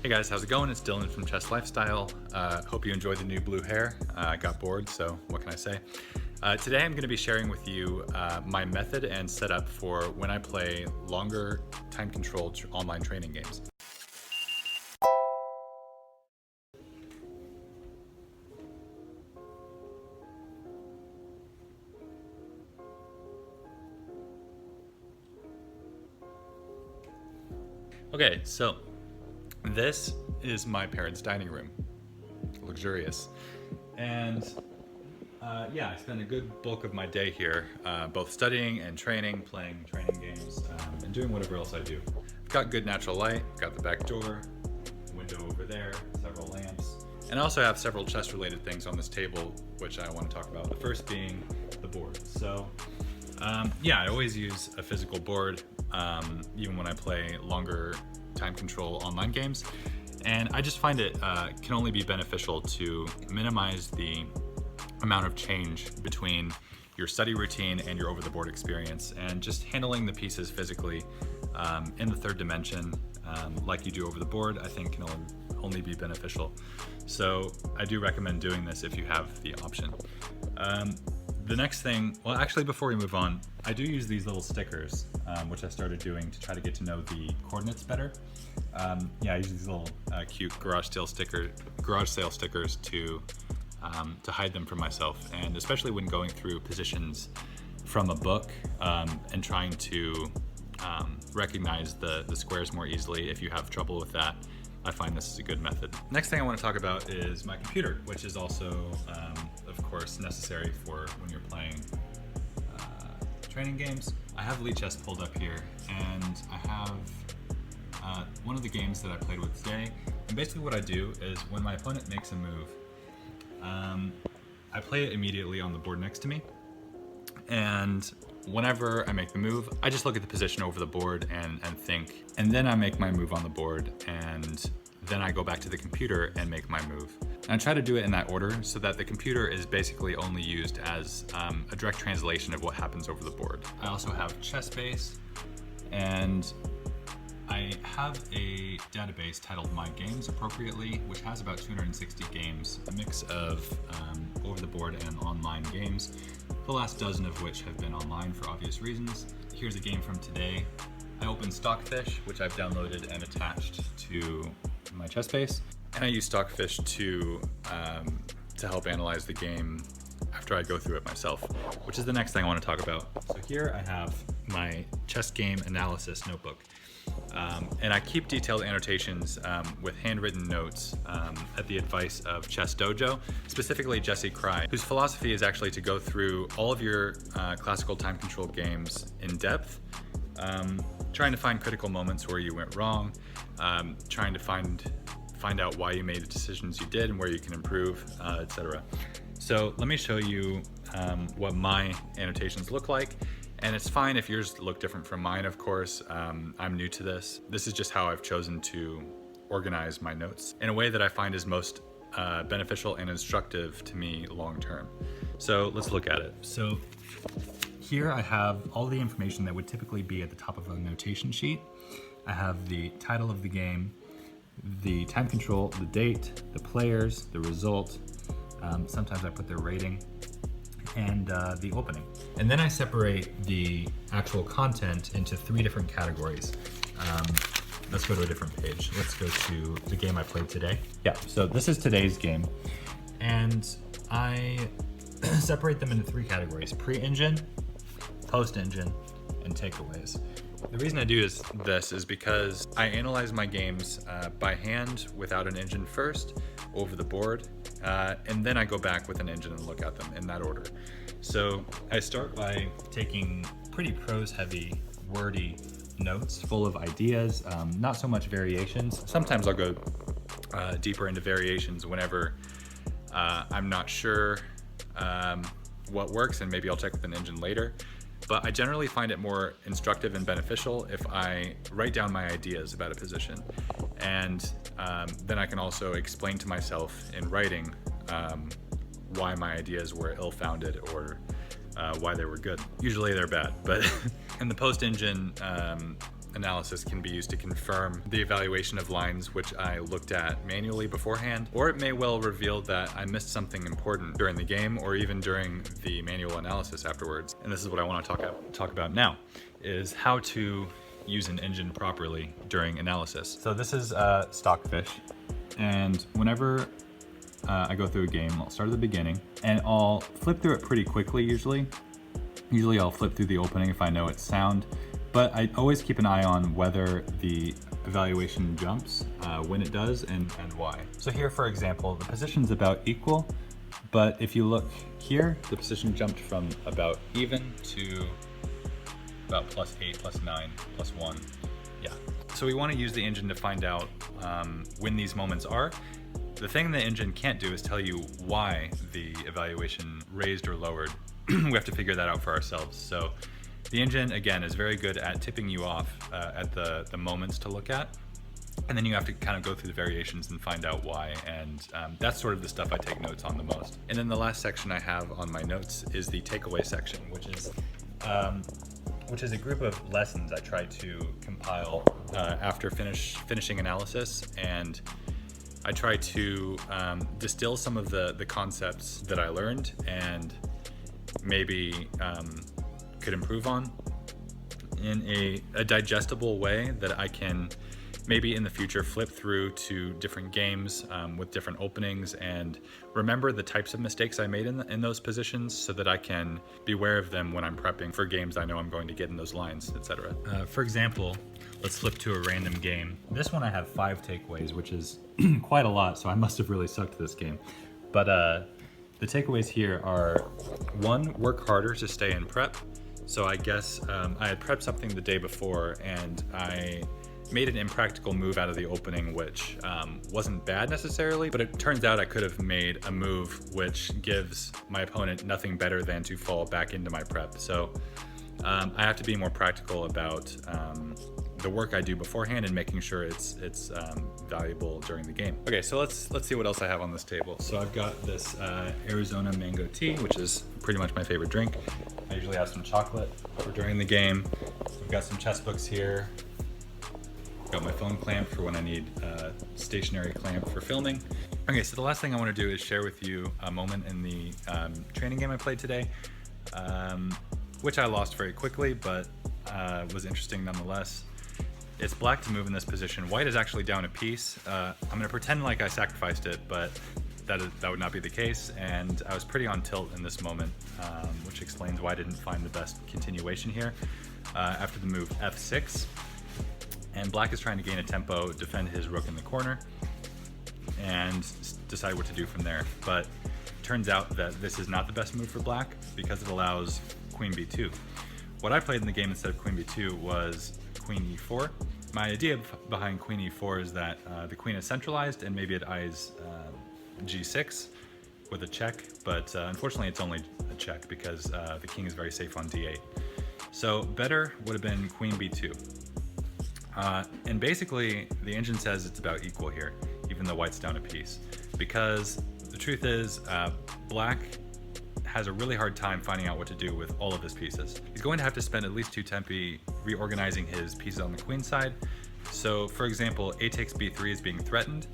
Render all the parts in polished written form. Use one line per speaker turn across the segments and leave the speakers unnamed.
Hey guys, how's it going? It's Dylan from Chess Lifestyle. Hope you enjoyed the new blue hair. I got bored, so what can I say? Today I'm going to be sharing with you my method and setup for when I play longer time-controlled online training games. Okay, so this is my parents' dining room. Luxurious. And yeah, I spend a good bulk of my day here, both studying and training, playing training games, and doing whatever else I do. I've got good natural light, got the back door, window over there, several lamps, and I also have several chess-related things on this table, which I want to talk about. The first being the board. So yeah, I always use a physical board, even when I play longer time control online games. And I just find it can only be beneficial to minimize the amount of change between your study routine and your over-the-board experience, and just handling the pieces physically in the third dimension like you do over the board, I think can only be beneficial. So I do recommend doing this if you have the option. The next thing, well actually before we move on, I do use these little stickers, which I started doing to try to get to know the coordinates better. Yeah, I use these little cute garage sale stickers to hide them from myself, and especially when going through positions from a book and trying to recognize the squares more easily. If you have trouble with that, I find this is a good method. Next thing I want to talk about is my computer, which is also, of course, necessary for when you're playing training games. I have Chess pulled up here, and I have one of the games that I played with today. And basically what I do is when my opponent makes a move, I play it immediately on the board next to me. And whenever I make the move, I just look at the position over the board and think, and then I make my move on the board, and then I go back to the computer and make my move. And I try to do it in that order so that the computer is basically only used as a direct translation of what happens over the board. I also have ChessBase, and I have a database titled My Games appropriately, which has about 260 games, a mix of over the board and online games, the last dozen of which have been online for obvious reasons. Here's a game from today. I opened Stockfish, which I've downloaded and attached to my ChessBase, and I use Stockfish to help analyze the game after I go through it myself, which is the next thing I want to talk about. So here I have my chess game analysis notebook. And I keep detailed annotations with handwritten notes at the advice of Chess Dojo, specifically Jesse Cred, whose philosophy is actually to go through all of your classical time control games in depth, trying to find critical moments where you went wrong, trying to find out why you made the decisions you did and where you can improve, etc. So let me show you what my annotations look like. And it's fine if yours look different from mine, of course. I'm new to this. This is just how I've chosen to organize my notes in a way that I find is most beneficial and instructive to me long term. So let's look at it. So here I have all the information that would typically be at the top of a notation sheet. I have the title of the game, the time control, the date, the players, the result. Sometimes I put their rating, and the opening. And then I separate the actual content into 3 different categories. Let's go to a different page. Let's go to the game I played today. Yeah, so this is today's game. And I separate them into 3 categories: pre-engine, post-engine, and takeaways. The reason I do this is because I analyze my games by hand without an engine first, over the board, and then I go back with an engine and look at them in that order. So I start by taking pretty prose-heavy, wordy notes full of ideas, not so much variations. Sometimes I'll go deeper into variations whenever I'm not sure what works, and maybe I'll check with an engine later. But I generally find it more instructive and beneficial if I write down my ideas about a position. And then I can also explain to myself in writing why my ideas were ill-founded or why they were good. Usually they're bad, but in the post-engine analysis can be used to confirm the evaluation of lines which I looked at manually beforehand, or it may well reveal that I missed something important during the game or even during the manual analysis afterwards. And this is what I want to talk about now, is how to use an engine properly during analysis. So this is Stockfish, and whenever I go through a game, I'll start at the beginning and I'll flip through it pretty quickly usually. Usually I'll flip through the opening if I know it's sound, but I always keep an eye on whether the evaluation jumps, when it does, and why. So here, for example, the position's about equal, but if you look here, the position jumped from about even to about +8, +9, +1. Yeah. So we want to use the engine to find out when these moments are. The thing the engine can't do is tell you why the evaluation raised or lowered. We have to figure that out for ourselves. So the engine, again, is very good at tipping you off at the moments to look at. And then you have to kind of go through the variations and find out why. And that's sort of the stuff I take notes on the most. And then the last section I have on my notes is the takeaway section, which is a group of lessons I try to compile after finishing analysis. And I try to distill some of the concepts that I learned and maybe could improve on in a digestible way that I can maybe in the future flip through to different games with different openings and remember the types of mistakes I made in those positions so that I can be aware of them when I'm prepping for games I know I'm going to get in those lines, etc. For example, let's flip to a random game. This one I have 5 takeaways, which is quite a lot, so I must have really sucked this game. But the takeaways here are: 1, work harder to stay in prep. So I guess I had prepped something the day before and I made an impractical move out of the opening, which wasn't bad necessarily, but it turns out I could have made a move which gives my opponent nothing better than to fall back into my prep. So I have to be more practical about the work I do beforehand and making sure it's valuable during the game. Okay, so let's see what else I have on this table. So I've got this Arizona mango tea, which is pretty much my favorite drink. I usually have some chocolate for during the game. We've got some chess books here. Got my phone clamp for when I need a stationary clamp for filming. Okay, so the last thing I want to do is share with you a moment in the training game I played today, which I lost very quickly, but was interesting nonetheless. It's black to move in this position. White is actually down a piece. I'm going to pretend like I sacrificed it, but that would not be the case, and I was pretty on tilt in this moment, which explains why I didn't find the best continuation here after the move f6. And black is trying to gain a tempo, defend his rook in the corner, and decide what to do from there. But turns out that this is not the best move for black because it allows queen b2. What I played in the game instead of queen b2 was queen e4. My idea behind queen e4 is that the queen is centralized and maybe it eyes g6 with a check, but unfortunately it's only a check because the king is very safe on d8. So better would have been queen b2. And basically, the engine says it's about equal here, even though white's down a piece. Because the truth is, black has a really hard time finding out what to do with all of his pieces. He's going to have to spend at least 2 tempi reorganizing his pieces on the queen side. So, for example, a takes b3 is being threatened,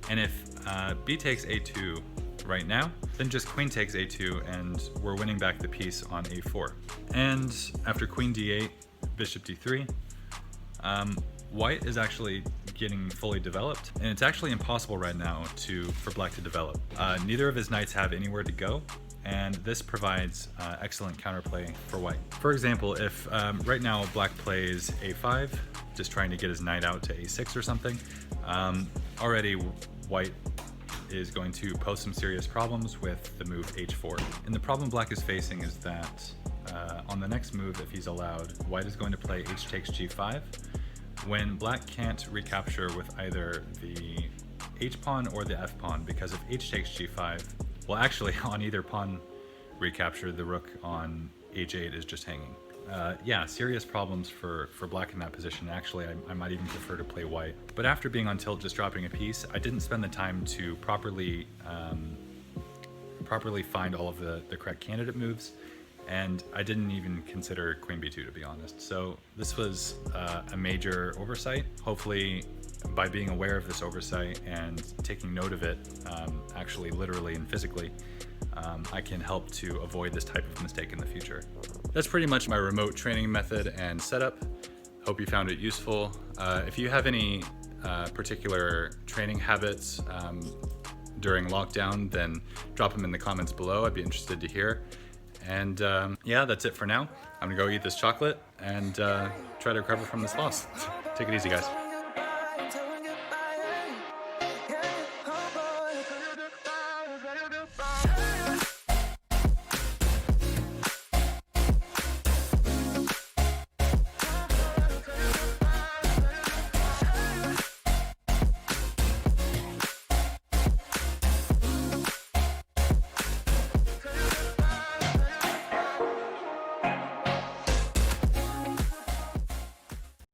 and if b takes a2 right now, then just queen takes a2 and we're winning back the piece on a4. And after queen d8, bishop d3, white is actually getting fully developed, and it's actually impossible right now for black to develop. Neither of his knights have anywhere to go, and this provides excellent counterplay for white. For example, if right now black plays a5, just trying to get his knight out to a6 or something, already white is going to pose some serious problems with the move h4. And the problem black is facing is that on the next move, if he's allowed, white is going to play h takes g5, when black can't recapture with either the h-pawn or the f-pawn, because if h takes g5, well actually on either pawn recapture, the rook on h8 is just hanging. Yeah, serious problems for black in that position. Actually, I might even prefer to play white. But after being on tilt, just dropping a piece, I didn't spend the time to properly find all of the correct candidate moves. And I didn't even consider queen b2, to be honest. So this was a major oversight. Hopefully, by being aware of this oversight and taking note of it, actually literally and physically, I can help to avoid this type of mistake in the future. That's pretty much my remote training method and setup. Hope you found it useful. If you have any particular training habits during lockdown, then drop them in the comments below. I'd be interested to hear. And yeah, that's it for now. I'm gonna go eat this chocolate and try to recover from this loss. Take it easy, guys.